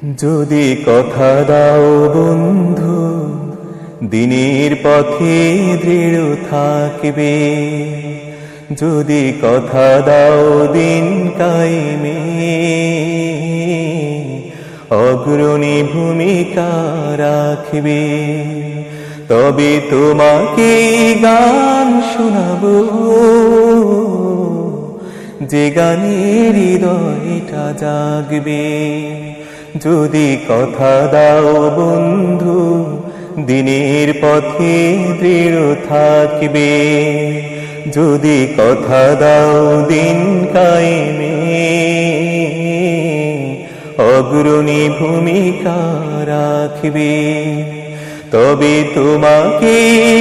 যদি কথা দাও বন্ধু, দিনের পথে দৃঢ় থাকবে। যদি কথা দাও দিন কায়েমে, অগ্রণী ভূমিকা রাখবে। তবে তোমাকে গান শোনাবো, যে গানের হৃদয়টা জাগবে। যদি কথা দাও বন্ধু, দিনের পথে দৃঢ় থাকবে। যদি কথা দাও দিন কায়েমে, অগ্রণী ভূমিকা রাখবে। তবে তোমাকে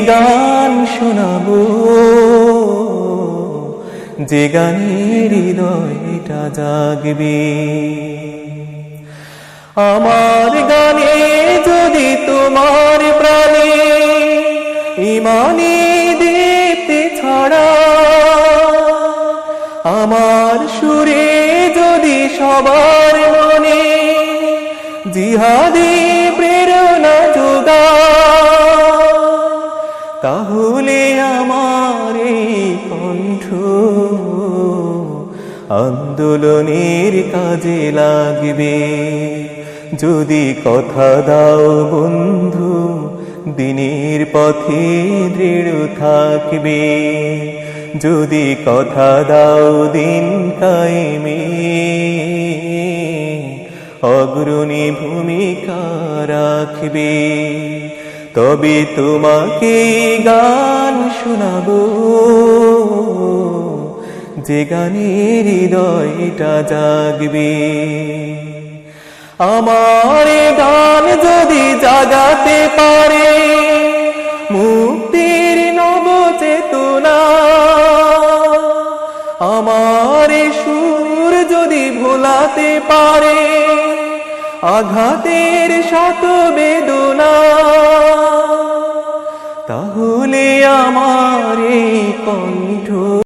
গান শোনাবো, যে গানের হৃদয়টা জাগবে। আমার গানে যদি তোমার প্রাণে ইমানি দীপ্তি ছড়া, আমার সুরে যদি সবার মনে জিহাদি প্রেরণা যোগা, তাহলে আমার এই কণ্ঠ আন্দোলনের কাজে লাগবে। যদি কথা দাও বন্ধু, দিনের পথে দৃঢ় থাকবে। যদি কথা দাও দিন কায়েমে, অগ্রণী ভূমিকা রাখবে। তবে তোমাকে গান শোনাবো, যে গানের হৃদয়টা জাগবে। আমার গান যদি জাগাতে পারে মুক্তির নব চেতনা, আমার সুর যদি ভোলাতে পারে আঘাতের শত বেদনা, তাহলে আমার এই কণ্ঠ